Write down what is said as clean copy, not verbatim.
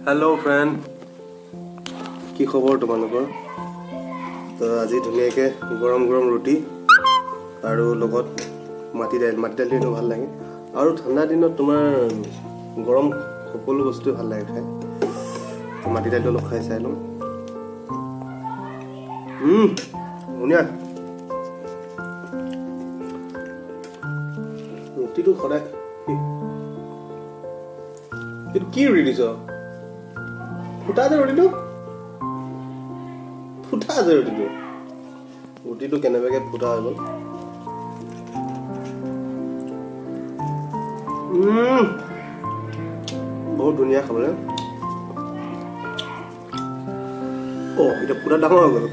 hello friend কি খবৰ তোমালোকৰ তো আজি ধুনীয়াকৈ গৰম গৰম ৰুটি আৰু লগত মাটি দাইলটো ভাল লাগে আৰু ঠাণ্ডা দিনত তোমাৰ গৰম সকলো বস্তু ভাল লাগে খাই মাটি দাইলটো অলপ খাই চাই লওঁ ধুনীয়া ৰুটিটো সদায় এইটো কি ৰুটি দিছ ফুটা যে ৰুটিটো ফুটা আছে ৰুটিটো কেনেবাকৈ ফুটা হৈ গ'ল বহুত ধুনীয়া খাবলৈ এতিয়া পুৰা ডাঙৰ হৈ গ'ল